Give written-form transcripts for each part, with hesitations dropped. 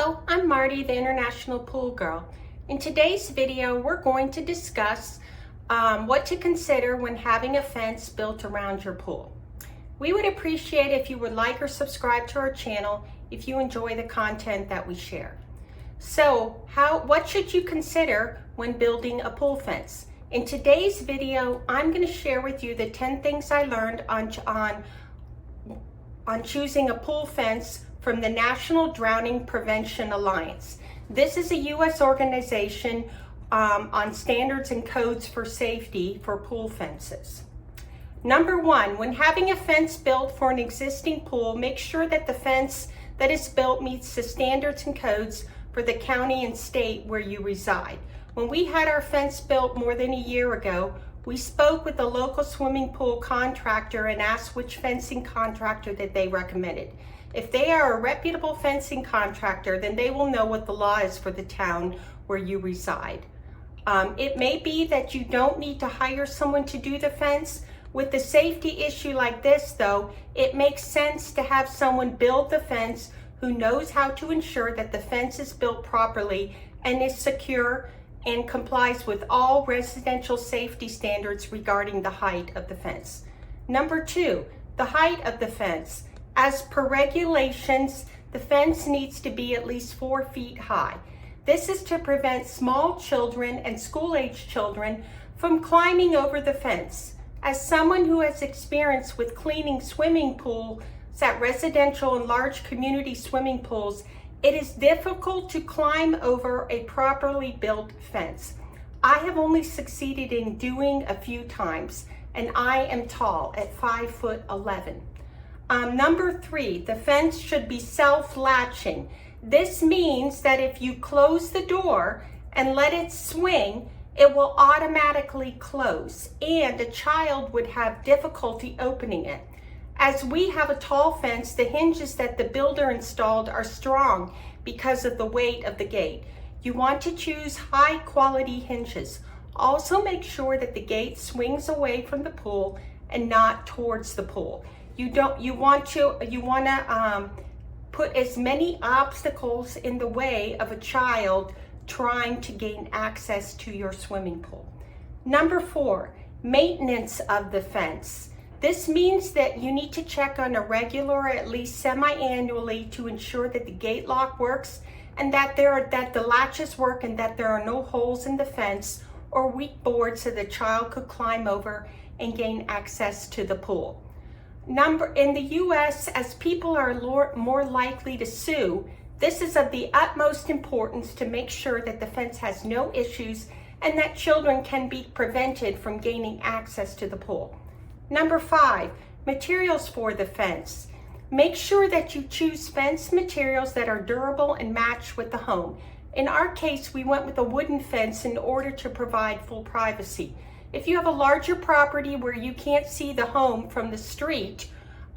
Hello, I'm Marty, the International Pool Girl. In today's video, we're going to discuss what to consider when having a fence built around your pool. We would appreciate if you would like or subscribe to our channel if you enjoy the content that we share. So, what should you consider when building a pool fence? In today's video, I'm going to share with you the 10 things I learned on choosing a pool fence from the National Drowning Prevention Alliance. This is a U.S. organization on standards and codes for safety for pool fences. Number one, when having a fence built for an existing pool, make sure that the fence that is built meets the standards and codes for the county and state where you reside. When we had our fence built more than a year ago, we spoke with the local swimming pool contractor and asked which fencing contractor that they recommended. If they are a reputable fencing contractor, then they will know what the law is for the town where you reside. It may be that you don't need to hire someone to do the fence. With a safety issue like this though, it makes sense to have someone build the fence who knows how to ensure that the fence is built properly and is secure and complies with all residential safety standards regarding the height of the fence. Number two, the height of the fence. As per regulations, the fence needs to be at least 4 feet high. This is to prevent small children and school-age children from climbing over the fence. As someone who has experience with cleaning swimming pools at residential and large community swimming pools, it is difficult to climb over a properly built fence. I have only succeeded in doing a few times, and I am tall at 5'11". Number three, the fence should be self-latching. This means that if you close the door and let it swing, it will automatically close, and a child would have difficulty opening it. As we have a tall fence, the hinges that the builder installed are strong because of the weight of the gate. You want to choose high quality hinges. Also make sure that the gate swings away from the pool and not towards the pool. You want to put as many obstacles in the way of a child trying to gain access to your swimming pool. Number four, maintenance of the fence. This means that you need to check on a regular or at least semi-annually to ensure that the gate lock works and that the latches work and that there are no holes in the fence or weak boards so the child could climb over and gain access to the pool. In the U.S., as people are more likely to sue, this is of the utmost importance to make sure that the fence has no issues and that children can be prevented from gaining access to the pool. Number five, materials for the fence. Make sure that you choose fence materials that are durable and match with the home. In our case, we went with a wooden fence in order to provide full privacy. If you have a larger property where you can't see the home from the street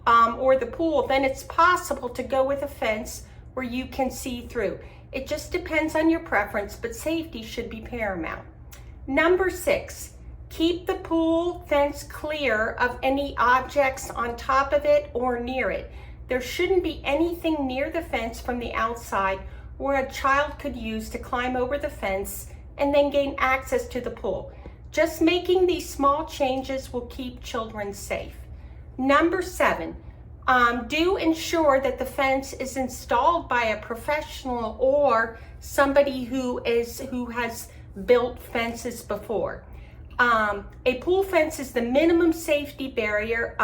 or the pool, then it's possible to go with a fence where you can see through. It just depends on your preference, but safety should be paramount. Number six, keep the pool fence clear of any objects on top of it or near it. There shouldn't be anything near the fence from the outside where a child could use to climb over the fence and then gain access to the pool. Just making these small changes will keep children safe. Number seven, do ensure that the fence is installed by a professional or somebody who has built fences before. A pool fence is the minimum safety barrier.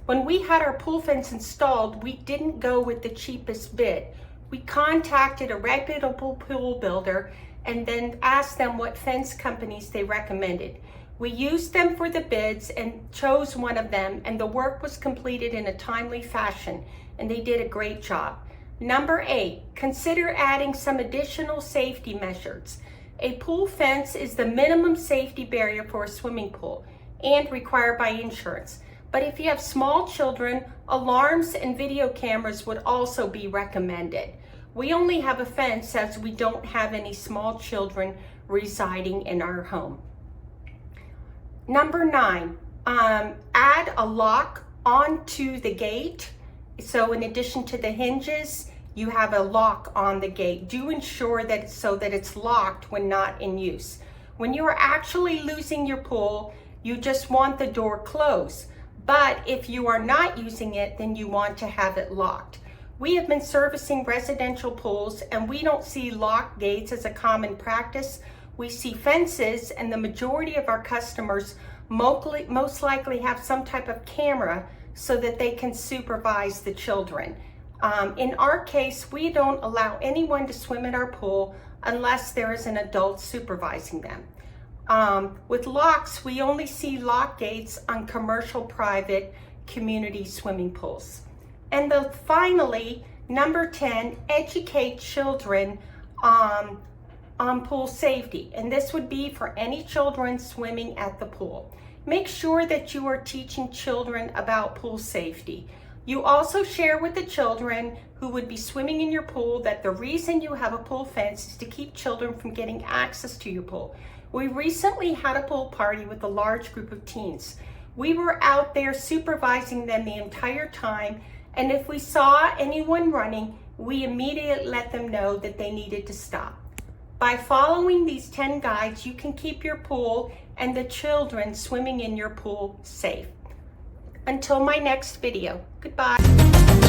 When we had our pool fence installed, we didn't go with the cheapest bid. We contacted a reputable pool builder and then asked them what fence companies they recommended. We used them for the bids and chose one of them, and the work was completed in a timely fashion, and they did a great job. Number eight, consider adding some additional safety measures. A pool fence is the minimum safety barrier for a swimming pool and required by insurance. But if you have small children, alarms and video cameras would also be recommended. We only have a fence as we don't have any small children residing in our home. Number nine, add a lock onto the gate. So in addition to the hinges, you have a lock on the gate. Do ensure that so that it's locked when not in use. When you are actually using your pool, you just want the door closed. But if you are not using it, then you want to have it locked. We have been servicing residential pools and we don't see locked gates as a common practice. We see fences, and the majority of our customers most likely have some type of camera so that they can supervise the children. In our case, we don't allow anyone to swim in our pool unless there is an adult supervising them. With locks, we only see lock gates on commercial, private, community swimming pools. And finally, number 10, educate children on pool safety. And this would be for any children swimming at the pool. Make sure that you are teaching children about pool safety. You also share with the children who would be swimming in your pool that the reason you have a pool fence is to keep children from getting access to your pool. We recently had a pool party with a large group of teens. We were out there supervising them the entire time, and if we saw anyone running, we immediately let them know that they needed to stop. By following these 10 guides, you can keep your pool and the children swimming in your pool safe. Until my next video, goodbye.